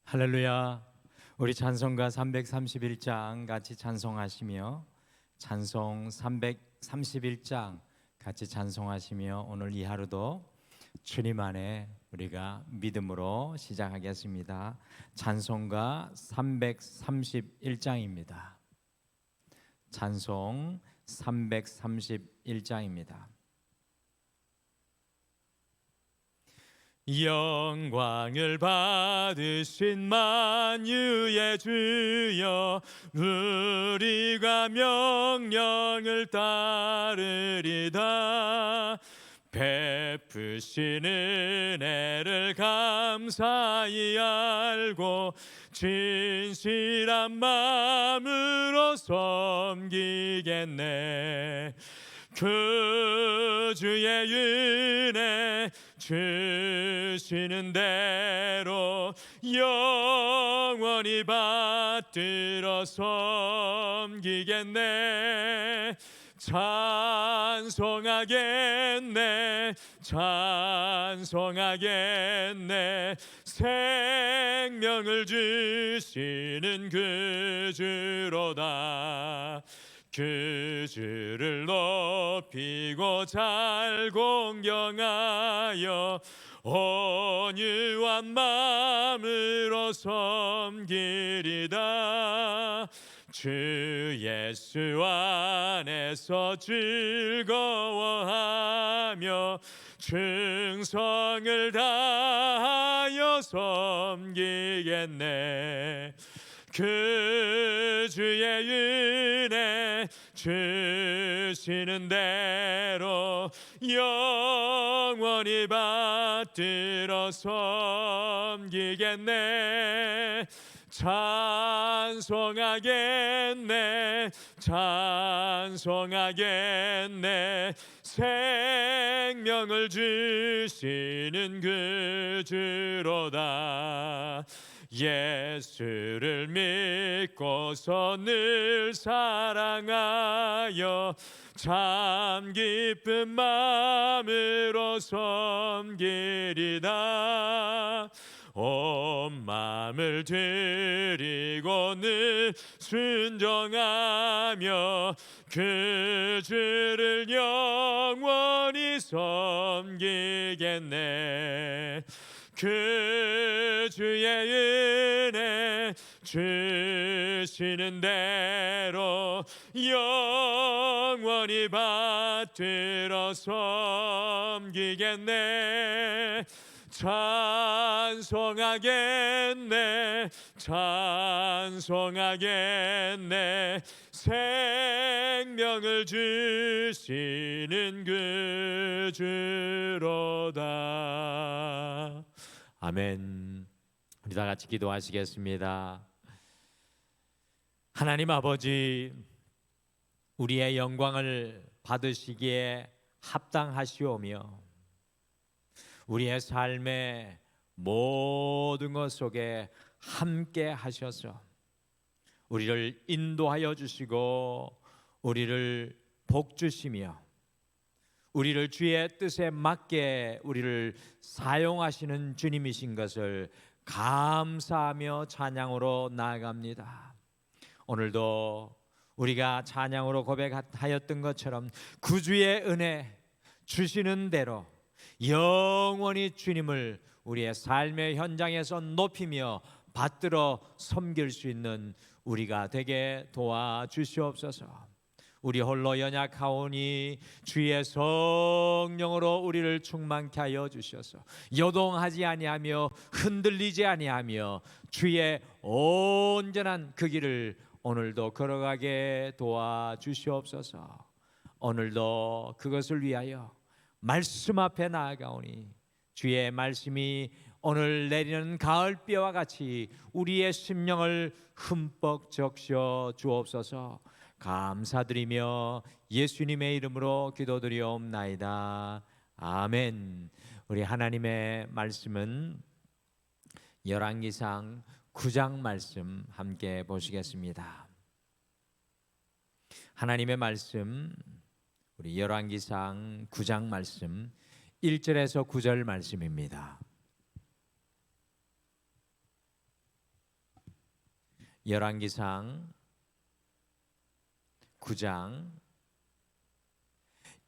할렐루야. 우리 찬송가 331장 같이 찬송하시며 찬송 331장 같이 찬송하시며 오늘 이 하루도 주님 안에 우리가 믿음으로 시작하겠습니다. 찬송가 331장입니다. 찬송 331장입니다. 영광을 받으신 만유의 주여, 우리가 명령을 따르리다. 베푸신 은혜를 감사히 알고 진실한 마음으로 섬기겠네. 그 주의 은혜 주시는 대로 영원히 받들어 섬기겠네. 찬송하겠네, 찬송하겠네. 생명을 주시는 그 주로다. 그 주를 높이고 잘 공경하여 온유한 마음으로 섬기리다. 주 예수 안에서 즐거워하며 충성을 다하여 섬기겠네. 그 주의 은혜 주시는 대로 영원히 받들어 섬기겠네. 찬송하겠네, 찬송하겠네. 생명을 주시는 그 주로다. 예수를 믿고서 늘 사랑하여 참 기쁜 마음으로 섬기리다. 온 마음을 드리고 늘 순종하며 그 주를 영원히 섬기겠네. 그 주의 은혜 주시는 대로 영원히 받들어 섬기겠네. 찬송하겠네, 찬송하겠네. 생명을 주시는 그 주로다. 아멘. 우리 다 같이 기도하시겠습니다. 하나님 아버지, 우리의 영광을 받으시기에 합당하시오며 우리의 삶의 모든 것 속에 함께 하셔서 우리를 인도하여 주시고 우리를 복 주시며 우리를 주의 뜻에 맞게 우리를 사용하시는 주님이신 것을 감사하며 찬양으로 나아갑니다. 오늘도 우리가 찬양으로 고백하였던 것처럼 구주의 은혜 주시는 대로 영원히 주님을 우리의 삶의 현장에서 높이며 받들어 섬길 수 있는 우리가 되게 도와주시옵소서. 우리 홀로 연약하오니 주의 성령으로 우리를 충만케 하여 주셔서 요동하지 아니하며 흔들리지 아니하며 주의 온전한 그 길을 오늘도 걸어가게 도와주시옵소서. 오늘도 그것을 위하여 말씀 앞에 나아가오니 주의 말씀이 오늘 내리는 가을비와 같이 우리의 심령을 흠뻑 적셔 주옵소서. 감사드리며 예수님의 이름으로 기도드리옵나이다. 아멘. 우리 하나님의 말씀은 열왕기상 9장 말씀 함께 보시겠습니다. 하나님의 말씀 우리 열왕기상 9장 말씀 1절에서 9절 말씀입니다. 열왕기상 9장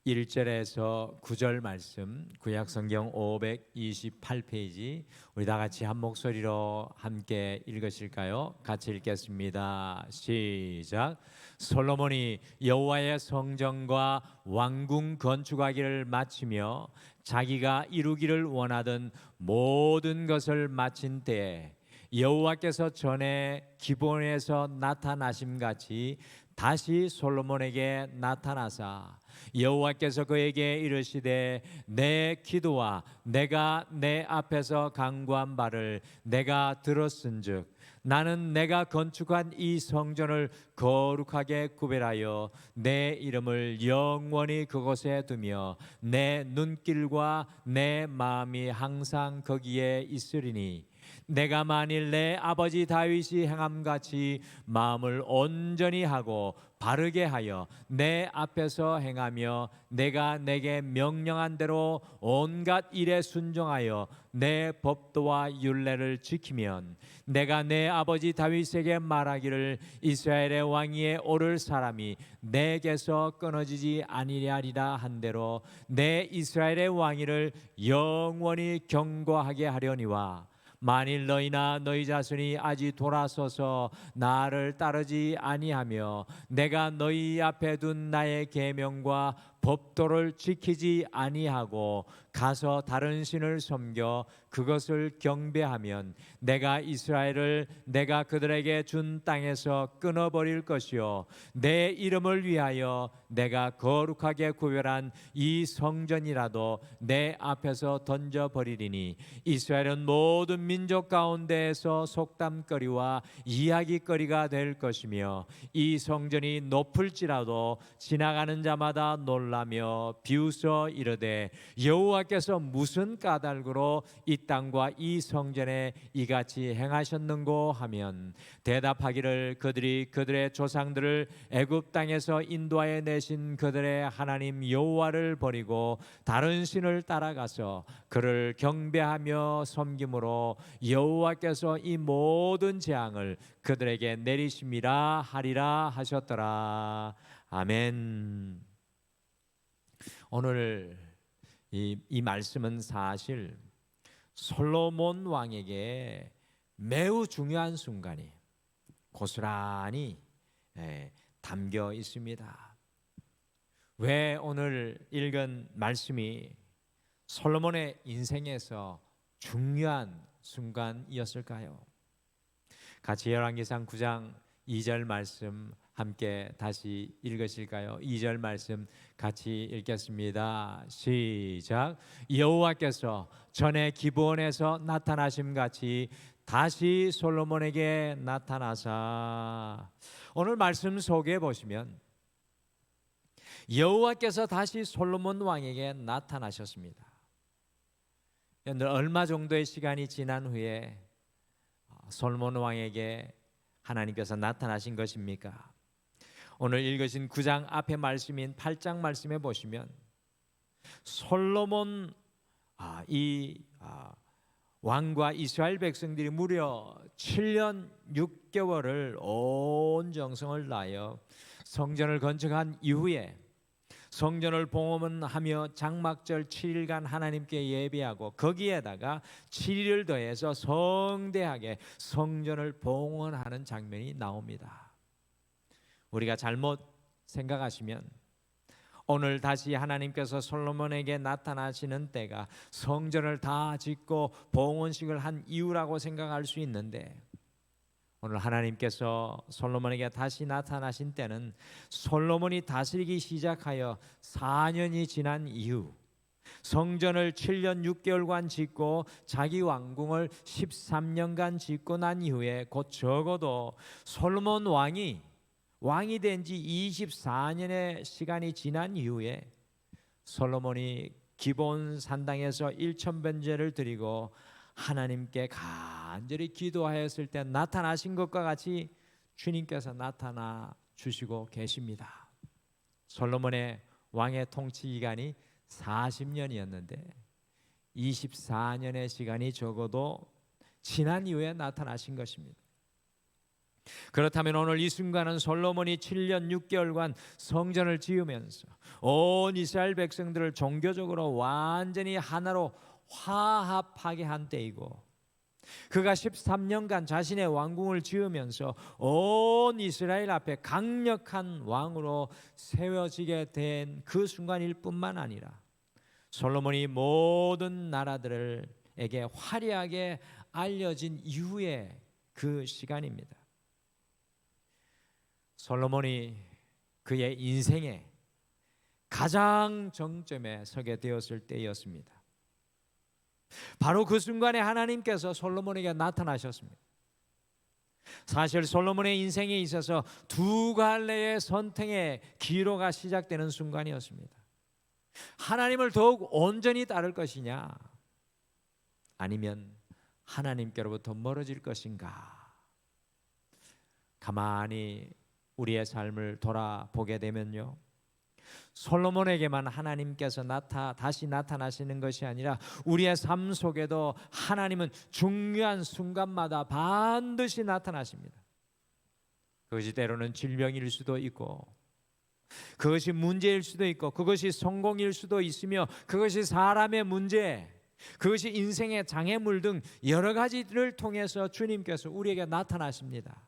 1절에서 9절 말씀, 구약성경 528페이지 우리 다 같이 한 목소리로 함께 읽으실까요? 같이 읽겠습니다. 시작. 솔로몬이 여호와의 성전과 왕궁 건축하기를 마치며 자기가 이루기를 원하던 모든 것을 마친 때에 여호와께서 전에 기브온에서 나타나심 같이 다시 솔로몬에게 나타나사 여호와께서 그에게 이르시되 내 기도와 내가 내 앞에서 간구한 바를 내가 들었은즉 나는 내가 건축한 이 성전을 거룩하게 구별하여 내 이름을 영원히 그곳에 두며 내 눈길과 내 마음이 항상 거기에 있으리니 내가 만일 내 아버지 다윗이 행함같이 마음을 온전히 하고 바르게 하여 내 앞에서 행하며 내가 내게 명령한 대로 온갖 일에 순종하여 내 법도와 율례를 지키면 내가 내 아버지 다윗에게 말하기를 이스라엘의 왕위에 오를 사람이 내게서 끊어지지 아니하리라 한 대로 내 이스라엘의 왕위를 영원히 경고하게 하려니와 만일 너희나 너희 자손이 아직 돌아서서 나를 따르지 아니하며 내가 너희 앞에 둔 나의 계명과 법도를 지키지 아니하고 가서 다른 신을 섬겨 그것을 경배하면 내가 이스라엘을 내가 그들에게 준 땅에서 끊어버릴 것이요 내 이름을 위하여 내가 거룩하게 구별한 이 성전이라도 내 앞에서 던져버리리니 이스라엘은 모든 민족 가운데에서 속담거리와 이야기거리가 될 것이며 이 성전이 높을지라도 지나가는 자마다 놀라며 비웃어 이르되 여호와께서 무슨 까닭으로 이 땅과 이 성전에 이같이 행하셨는고 하면 대답하기를 그들이 그들의 조상들을 애굽 땅에서 인도하여 내신 그들의 하나님 여호와를 버리고 다른 신을 따라가서 그를 경배하며 섬김으로 여호와께서 이 모든 재앙을 그들에게 내리심이라 하리라 하셨더라. 아멘. 오늘 이 말씀은 사실 솔로몬 왕에게 매우 중요한 순간이 고스란히 담겨 있습니다. 왜 오늘 읽은 말씀이 솔로몬의 인생에서 중요한 순간이었을까요? 같이 열왕기상 9장 2절 말씀 함께 다시 읽으실까요? 2절 말씀 같이 읽겠습니다. 시작. 여호와께서 전에 기브온에서 나타나심 같이 다시 솔로몬에게 나타나사. 오늘 말씀 속에 보시면 여호와께서 다시 솔로몬 왕에게 나타나셨습니다. 얼마 정도의 시간이 지난 후에 솔로몬 왕에게 하나님께서 나타나신 것입니까? 오늘 읽으신 9장 앞에 말씀인 8장 말씀에 보시면 솔로몬 왕과 이스라엘 백성들이 무려 7년 6개월을 온 정성을 다하여 성전을 건축한 이후에 성전을 봉헌하며 장막절 7일간 하나님께 예배하고 거기에다가 7일을 더해서 성대하게 성전을 봉헌하는 장면이 나옵니다. 우리가 잘못 생각하시면 오늘 다시 하나님께서 솔로몬에게 나타나시는 때가 성전을 다 짓고 봉헌식을 한 이유라고 생각할 수 있는데 오늘 하나님께서 솔로몬에게 다시 나타나신 때는 솔로몬이 다스리기 시작하여 4년이 지난 이후 성전을 7년 6개월간 짓고 자기 왕궁을 13년간 짓고 난 이후에 곧 적어도 솔로몬 왕이 된 지 24년의 시간이 지난 이후에 솔로몬이 기브온 산당에서 일천번제를 드리고 하나님께 간절히 기도하였을 때 나타나신 것과 같이 주님께서 나타나 주시고 계십니다. 솔로몬의 왕의 통치 기간이 40년이었는데 24년의 시간이 적어도 지난 이후에 나타나신 것입니다. 그렇다면 오늘 이 순간은 솔로몬이 7년 6개월간 성전을 지으면서 온 이스라엘 백성들을 종교적으로 완전히 하나로 화합하게 한 때이고, 그가 13년간 자신의 왕궁을 지으면서 온 이스라엘 앞에 강력한 왕으로 세워지게 된 그 순간일 뿐만 아니라 솔로몬이 모든 나라들에게 화려하게 알려진 이후의 그 시간입니다. 솔로몬이 그의 인생의 가장 정점에 서게 되었을 때였습니다. 바로 그 순간에 하나님께서 솔로몬에게 나타나셨습니다. 사실 솔로몬의 인생에 있어서 두 갈래의 선택의 기로가 시작되는 순간이었습니다. 하나님을 더욱 온전히 따를 것이냐, 아니면 하나님께로부터 멀어질 것인가. 가만히 우리의 삶을 돌아보게 되면요, 솔로몬에게만 하나님께서 다시 나타나시는 것이 아니라 우리의 삶 속에도 하나님은 중요한 순간마다 반드시 나타나십니다. 그것이 때로는 질병일 수도 있고, 그것이 문제일 수도 있고, 그것이 성공일 수도 있으며, 그것이 사람의 문제, 그것이 인생의 장애물 등 여러 가지를 통해서 주님께서 우리에게 나타나십니다.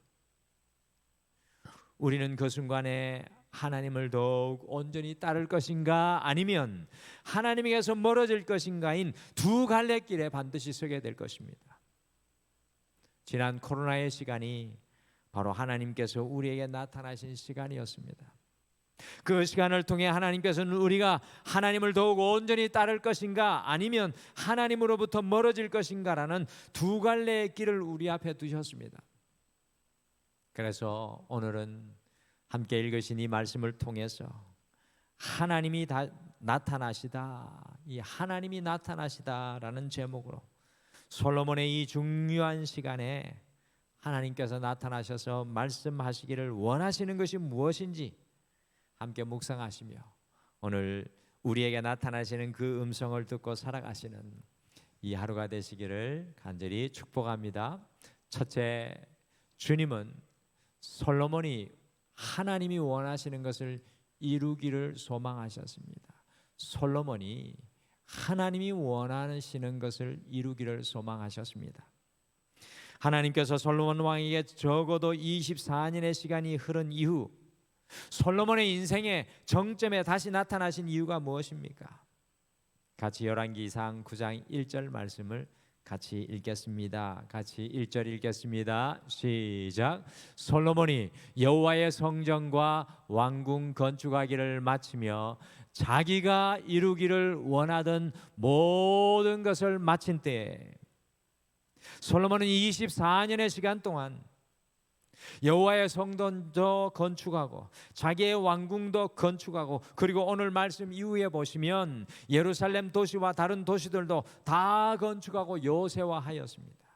우리는 그 순간에 하나님을 더욱 온전히 따를 것인가, 아니면 하나님에게서 멀어질 것인가인 두 갈래 길에 반드시 서게 될 것입니다. 지난 코로나의 시간이 바로 하나님께서 우리에게 나타나신 시간이었습니다. 그 시간을 통해 하나님께서는 우리가 하나님을 더욱 온전히 따를 것인가, 아니면 하나님으로부터 멀어질 것인가라는 두 갈래의 길을 우리 앞에 두셨습니다. 그래서 오늘은 함께 읽으신 이 말씀을 통해서 하나님이 나타나시다, 이 하나님이 나타나시다라는 제목으로 솔로몬의 이 중요한 시간에 하나님께서 나타나셔서 말씀하시기를 원하시는 것이 무엇인지 함께 묵상하시며, 오늘 우리에게 나타나시는 그 음성을 듣고 살아가시는 이 하루가 되시기를 간절히 축복합니다. 첫째, 주님은 솔로몬이 하나님이 원하시는 것을 이루기를 소망하셨습니다. 솔로몬이 하나님이 원하시는 것을 이루기를 소망하셨습니다. 하나님께서 솔로몬 왕에게 적어도 24년의 시간이 흐른 이후 솔로몬의 인생의 정점에 다시 나타나신 이유가 무엇입니까? 같이 열왕기상 9장 1절 말씀을 같이 읽겠습니다. 같이 1절 읽겠습니다. 시작. 솔로몬이 여호와의 성전과 왕궁 건축하기를 마치며 자기가 이루기를 원하던 모든 것을 마친 때에, 솔로몬은 24년의 시간 동안 여호와의 성전도 건축하고 자기의 왕궁도 건축하고, 그리고 오늘 말씀 이후에 보시면 예루살렘 도시와 다른 도시들도 다 건축하고 요새화하였습니다.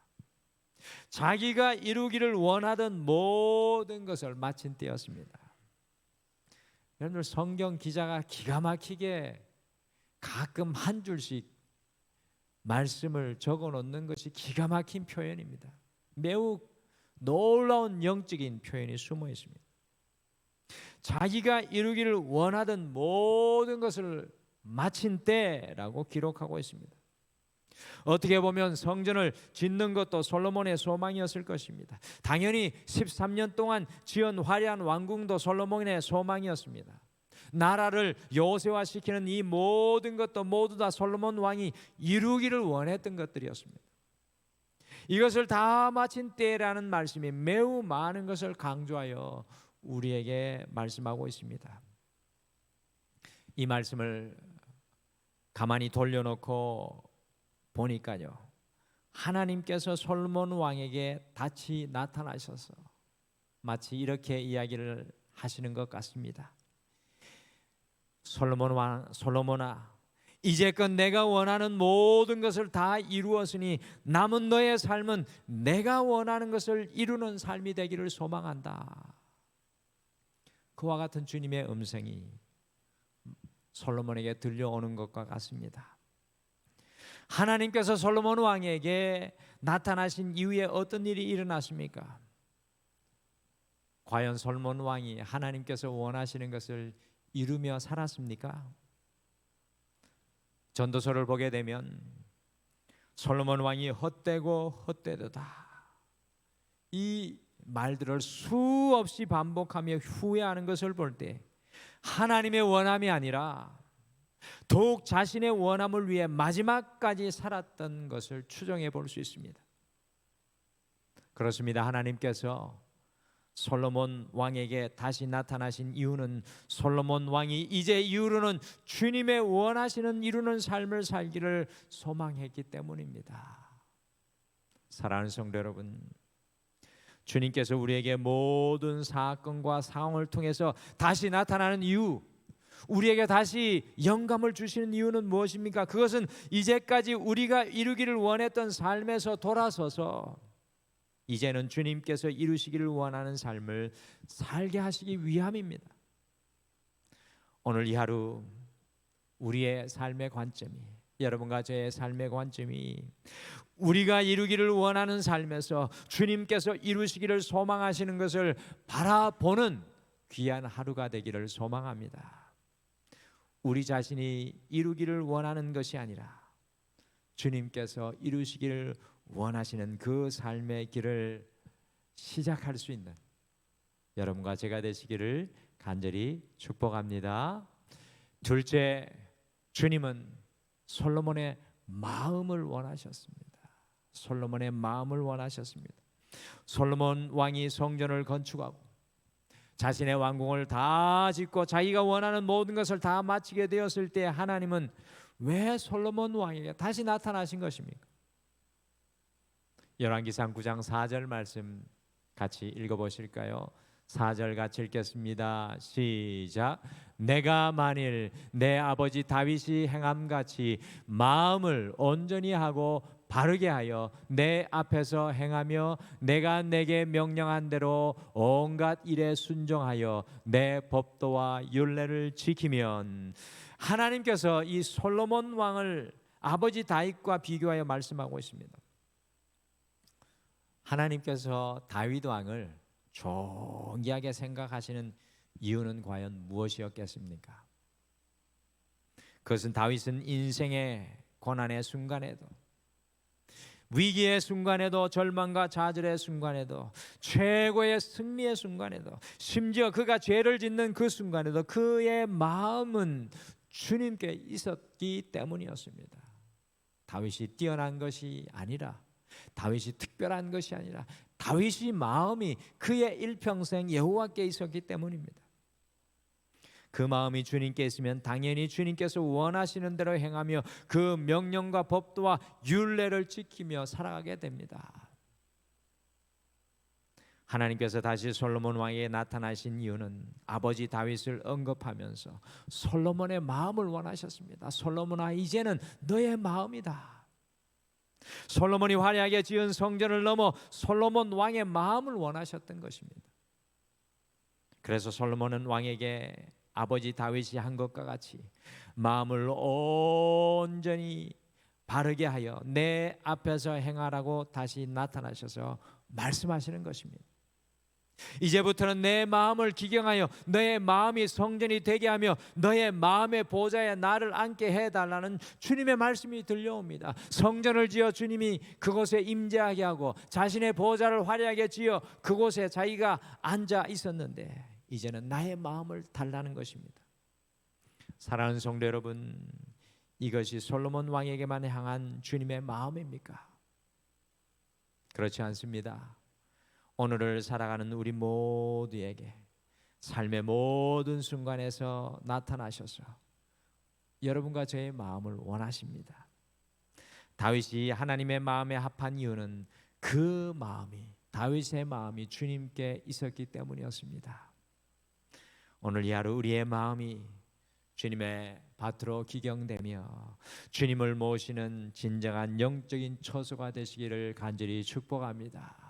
자기가 이루기를 원하던 모든 것을 마친 때였습니다. 여러분들, 성경 기자가 기가 막히게 가끔 한 줄씩 말씀을 적어 놓는 것이 기가 막힌 표현입니다. 매우 놀라운 영적인 표현이 숨어 있습니다. 자기가 이루기를 원하던 모든 것을 마친 때라고 기록하고 있습니다. 어떻게 보면 성전을 짓는 것도 솔로몬의 소망이었을 것입니다. 당연히 13년 동안 지은 화려한 왕궁도 솔로몬의 소망이었습니다. 나라를 요새화시키는 이 모든 것도 모두 다 솔로몬 왕이 이루기를 원했던 것들이었습니다. 이것을 다 마친 때라는 말씀이 매우 많은 것을 강조하여 우리에게 말씀하고 있습니다. 이 말씀을 가만히 돌려놓고 보니까요, 하나님께서 솔로몬 왕에게 다시 나타나셔서 마치 이렇게 이야기를 하시는 것 같습니다. 솔로몬아, 이제껏 내가 원하는 모든 것을 다 이루었으니 남은 너의 삶은 내가 원하는 것을 이루는 삶이 되기를 소망한다. 그와 같은 주님의 음성이 솔로몬에게 들려오는 것과 같습니다. 하나님께서 솔로몬 왕에게 나타나신 이후에 어떤 일이 일어났습니까? 과연 솔로몬 왕이 하나님께서 원하시는 것을 이루며 살았습니까? 전도서를 보게 되면 솔로몬 왕이 헛되고 헛되도다, 이 말들을 수없이 반복하며 후회하는 것을 볼 때 하나님의 원함이 아니라 더욱 자신의 원함을 위해 마지막까지 살았던 것을 추정해 볼 수 있습니다. 그렇습니다. 하나님께서 솔로몬 왕에게 다시 나타나신 이유는 솔로몬 왕이 이제 이후로는 주님의 원하시는 이루는 삶을 살기를 소망했기 때문입니다. 사랑하는 성도 여러분, 주님께서 우리에게 모든 사건과 상황을 통해서 다시 나타나는 이유, 우리에게 다시 영감을 주시는 이유는 무엇입니까? 그것은 이제까지 우리가 이루기를 원했던 삶에서 돌아서서 이제는 주님께서 이루시기를 원하는 삶을 살게 하시기 위함입니다. 오늘 이 하루 우리의 삶의 관점이, 여러분과 저의 삶의 관점이 우리가 이루기를 원하는 삶에서 주님께서 이루시기를 소망하시는 것을 바라보는 귀한 하루가 되기를 소망합니다. 우리 자신이 이루기를 원하는 것이 아니라 주님께서 이루시기를 원하시는 그 삶의 길을 시작할 수 있는 여러분과 제가 되시기를 간절히 축복합니다. 둘째, 주님은 솔로몬의 마음을 원하셨습니다. 솔로몬의 마음을 원하셨습니다. 솔로몬 왕이 성전을 건축하고 자신의 왕궁을 다 짓고 자기가 원하는 모든 것을 다 마치게 되었을 때 하나님은 왜 솔로몬 왕에게 다시 나타나신 것입니까? 열왕기상 9장 4절 말씀 같이 읽어보실까요? 4절 같이 읽겠습니다. 시작. 내가 만일 내 아버지 다윗이 행함같이 마음을 온전히 하고 바르게 하여 내 앞에서 행하며 내가 내게 명령한 대로 온갖 일에 순종하여 내 법도와 율례를 지키면, 하나님께서 이 솔로몬 왕을 아버지 다윗과 비교하여 말씀하고 있습니다. 하나님께서 다윗 왕을 존귀하게 생각하시는 이유는 과연 무엇이었겠습니까? 그것은 다윗은 인생의 고난의 순간에도, 위기의 순간에도, 절망과 좌절의 순간에도, 최고의 승리의 순간에도, 심지어 그가 죄를 짓는 그 순간에도 그의 마음은 주님께 있었기 때문이었습니다. 다윗이 뛰어난 것이 아니라, 다윗이 특별한 것이 아니라 다윗이 마음이 그의 일평생 여호와께 있었기 때문입니다. 그 마음이 주님께 있으면 당연히 주님께서 원하시는 대로 행하며 그 명령과 법도와 율례를 지키며 살아가게 됩니다. 하나님께서 다시 솔로몬 왕에게 나타나신 이유는 아버지 다윗을 언급하면서 솔로몬의 마음을 원하셨습니다. 솔로몬아, 이제는 너의 마음이다. 솔로몬이 화려하게 지은 성전을 넘어 솔로몬 왕의 마음을 원하셨던 것입니다. 그래서 솔로몬은 왕에게 아버지 다윗이 한 것과 같이 마음을 온전히 바르게 하여 내 앞에서 행하라고 다시 나타나셔서 말씀하시는 것입니다. 이제부터는 내 마음을 기경하여 너의 마음이 성전이 되게 하며 너의 마음의 보좌에 나를 앉게 해달라는 주님의 말씀이 들려옵니다. 성전을 지어 주님이 그곳에 임재하게 하고 자신의 보좌를 화려하게 지어 그곳에 자기가 앉아 있었는데 이제는 나의 마음을 달라는 것입니다. 사랑하는 성도 여러분, 이것이 솔로몬 왕에게만 향한 주님의 마음입니까? 그렇지 않습니다. 오늘을 살아가는 우리 모두에게 삶의 모든 순간에서 나타나셔서 여러분과 저의 마음을 원하십니다. 다윗이 하나님의 마음에 합한 이유는 그 마음이, 다윗의 마음이 주님께 있었기 때문이었습니다. 오늘 이 하루 우리의 마음이 주님의 밭으로 기경되며 주님을 모시는 진정한 영적인 처소가 되시기를 간절히 축복합니다.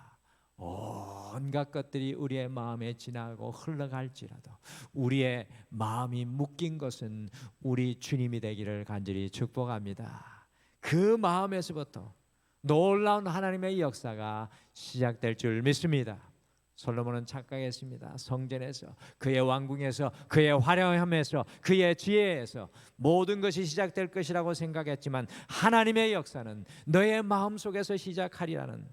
온갖 것들이 우리의 마음에 지나가고 흘러갈지라도 우리의 마음이 묶인 것은 우리 주님이 되기를 간절히 축복합니다. 그 마음에서부터 놀라운 하나님의 역사가 시작될 줄 믿습니다. 솔로몬은 착각했습니다. 성전에서, 그의 왕궁에서, 그의 화려함에서, 그의 지혜에서 모든 것이 시작될 것이라고 생각했지만 하나님의 역사는 너의 마음속에서 시작하리라는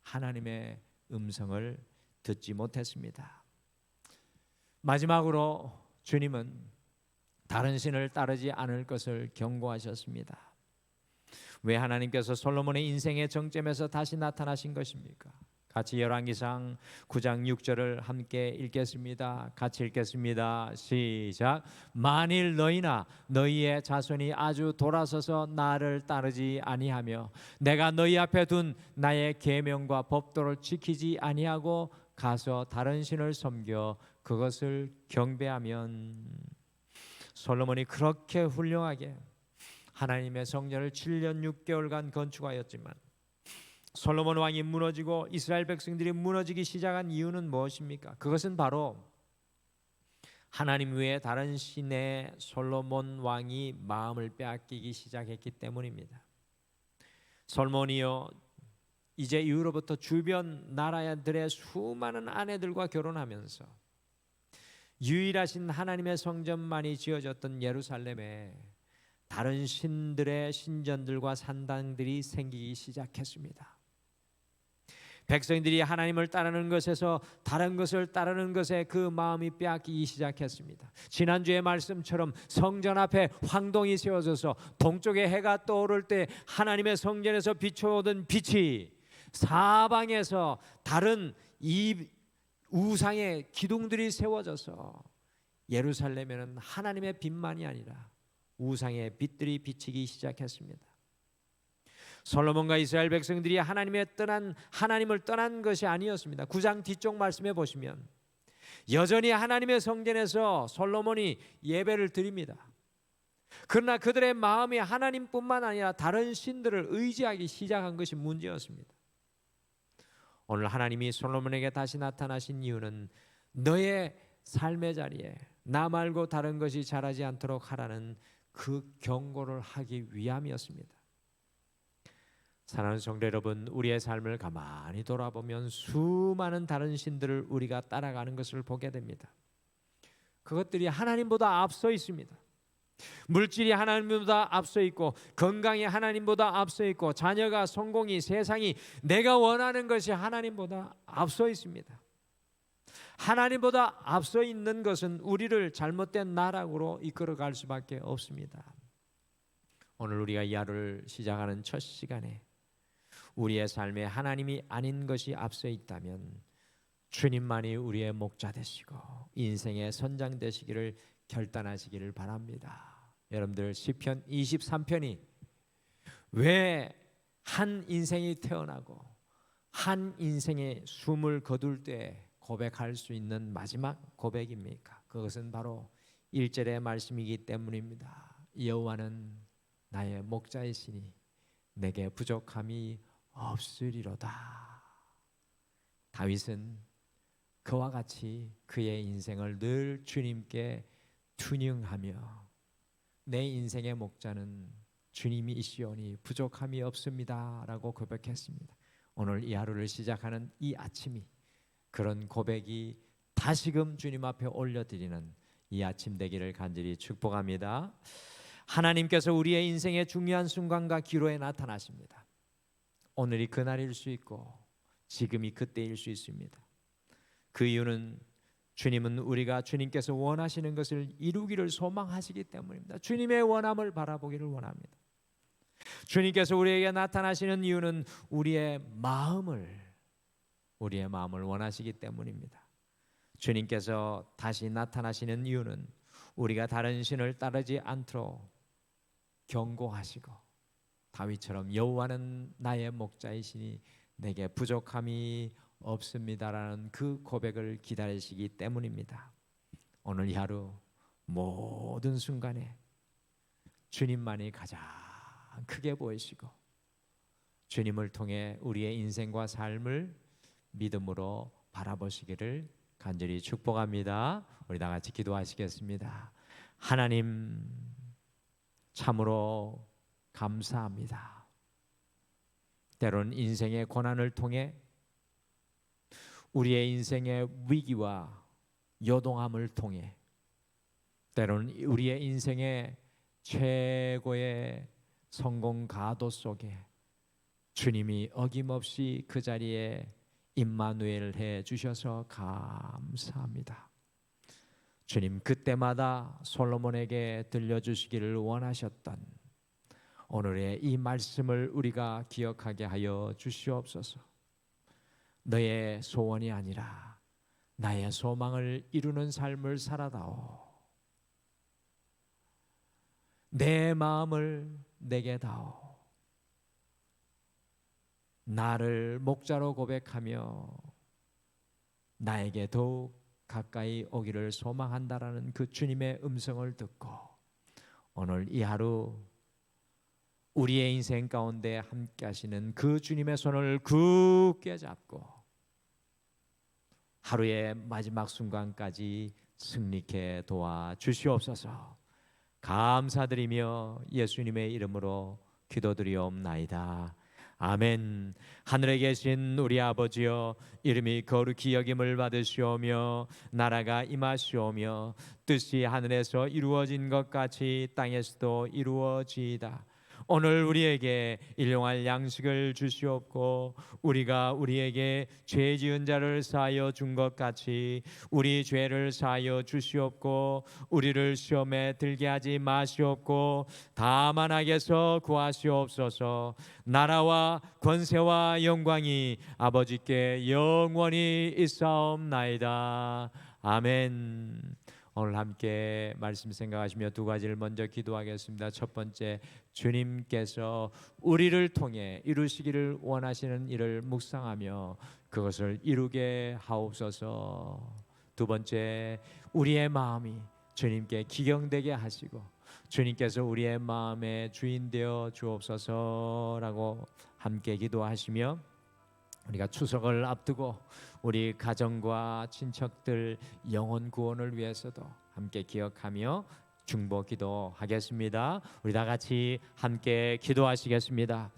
하나님의 음성을 듣지 못했습니다. 마지막으로 주님은 다른 신을 따르지 않을 것을 경고하셨습니다. 왜 하나님께서 솔로몬의 인생의 정점에서 다시 나타나신 것입니까? 같이 열왕기상 9장 6절을 함께 읽겠습니다. 같이 읽겠습니다. 시작. 만일 너희나 너희의 자손이 아주 돌아서서 나를 따르지 아니하며 내가 너희 앞에 둔 나의 계명과 법도를 지키지 아니하고 가서 다른 신을 섬겨 그것을 경배하면. 솔로몬이 그렇게 훌륭하게 하나님의 성전을 7년 6개월간 건축하였지만 솔로몬 왕이 무너지고 이스라엘 백성들이 무너지기 시작한 이유는 무엇입니까? 그것은 바로 하나님 외에 다른 신에 솔로몬 왕이 마음을 빼앗기기 시작했기 때문입니다. 솔로몬이요, 이제 이후로부터 주변 나라들의 수많은 아내들과 결혼하면서 유일하신 하나님의 성전만이 지어졌던 예루살렘에 다른 신들의 신전들과 산당들이 생기기 시작했습니다. 백성들이 하나님을 따르는 것에서 다른 것을 따르는 것에 그 마음이 빼앗기기 시작했습니다. 지난주의 말씀처럼 성전 앞에 황동이 세워져서 동쪽에 해가 떠오를 때 하나님의 성전에서 비춰오던 빛이 사방에서 다른 이 우상의 기둥들이 세워져서 예루살렘에는 하나님의 빛만이 아니라 우상의 빛들이 비치기 시작했습니다. 솔로몬과 이스라엘 백성들이 하나님을 떠난 것이 아니었습니다. 9장 뒤쪽 말씀에 보시면 여전히 하나님의 성전에서 솔로몬이 예배를 드립니다. 그러나 그들의 마음이 하나님뿐만 아니라 다른 신들을 의지하기 시작한 것이 문제였습니다. 오늘 하나님이 솔로몬에게 다시 나타나신 이유는 너의 삶의 자리에 나 말고 다른 것이 자라지 않도록 하라는 그 경고를 하기 위함이었습니다. 사랑하는 성도 여러분, 우리의 삶을 가만히 돌아보면 수많은 다른 신들을 우리가 따라가는 것을 보게 됩니다. 그것들이 하나님보다 앞서 있습니다. 물질이 하나님보다 앞서 있고, 건강이 하나님보다 앞서 있고, 자녀가, 성공이, 세상이, 내가 원하는 것이 하나님보다 앞서 있습니다. 하나님보다 앞서 있는 것은 우리를 잘못된 나락으로 이끌어갈 수밖에 없습니다. 오늘 우리가 이 하루를 시작하는 첫 시간에 우리의 삶에 하나님이 아닌 것이 앞서 있다면 주님만이 우리의 목자 되시고 인생의 선장 되시기를 결단하시기를 바랍니다. 여러분들, 시편 23편이 왜 한 인생이 태어나고 한 인생의 숨을 거둘 때 고백할 수 있는 마지막 고백입니까? 그것은 바로 1절의 말씀이기 때문입니다. 여호와는 나의 목자이시니 내게 부족함이 없으리로다. 다윗은 그와 같이 그의 인생을 늘 주님께 투영하며 내 인생의 목자는 주님이시오니 부족함이 없습니다 라고 고백했습니다. 오늘 이 하루를 시작하는 이 아침이 그런 고백이 다시금 주님 앞에 올려드리는 이 아침 되기를 간절히 축복합니다. 하나님께서 우리의 인생의 중요한 순간과 기로에 나타나십니다. 오늘이 그날일 수 있고 지금이 그때일 수 있습니다. 그 이유는 주님은 우리가 주님께서 원하시는 것을 이루기를 소망하시기 때문입니다. 주님의 원함을 바라보기를 원합니다. 주님께서 우리에게 나타나시는 이유는 우리의 마음을 원하시기 때문입니다. 주님께서 다시 나타나시는 이유는 우리가 다른 신을 따르지 않도록 경고하시고 다윗처럼 여호와는 나의 목자이시니 내게 부족함이 없습니다라는 그 고백을 기다리시기 때문입니다. 오늘 이 하루 모든 순간에 주님만이 가장 크게 보이시고 주님을 통해 우리의 인생과 삶을 믿음으로 바라보시기를 간절히 축복합니다. 우리 다 같이 기도하시겠습니다. 하나님, 참으로 감사합니다. 때론 인생의 고난을 통해 우리의 인생의 위기와 요동함을 통해 때로는 우리의 인생의 최고의 성공 가도 속에 주님이 어김없이 그 자리에 임마누엘 해 주셔서 감사합니다. 주님, 그때마다 솔로몬에게 들려주시기를 원하셨던 오늘의 이 말씀을 우리가 기억하게 하여 주시옵소서. 너의 소원이 아니라 나의 소망을 이루는 삶을 살아다오. 내 마음을 내게 다오. 나를 목자로 고백하며 나에게 더욱 가까이 오기를 소망한다라는 그 주님의 음성을 듣고 오늘 이 하루 우리의 인생 가운데 함께 하시는 그 주님의 손을 굳게 잡고 하루의 마지막 순간까지 승리케 도와 주시옵소서. 감사드리며 예수님의 이름으로 기도드리옵나이다. 아멘. 하늘에 계신 우리 아버지여, 이름이 거룩히 여김을 받으시오며 나라가 임하시오며 뜻이 하늘에서 이루어진 것 같이 땅에서도 이루어지이다. 오늘 우리에게 일용할 양식을 주시옵고 우리가 우리에게 죄 지은 자를 사하여 준 것 같이 우리 죄를 사하여 주시옵고 우리를 시험에 들게 하지 마시옵고 다만 악에서 구하시옵소서. 나라와 권세와 영광이 아버지께 영원히 있사옵나이다. 아멘. 오늘 함께 말씀 생각하시며 두 가지를 먼저 기도하겠습니다. 첫 번째, 주님께서 우리를 통해 이루시기를 원하시는 일을 묵상하며 그것을 이루게 하옵소서. 두 번째, 우리의 마음이 주님께 기경되게 하시고 주님께서 우리의 마음의 주인 되어 주옵소서라고 함께 기도하시며 우리가 추석을 앞두고 우리 가정과 친척들 영혼 구원을 위해서도 함께 기억하며 중보 기도하겠습니다. 우리 다 같이 함께 기도하시겠습니다.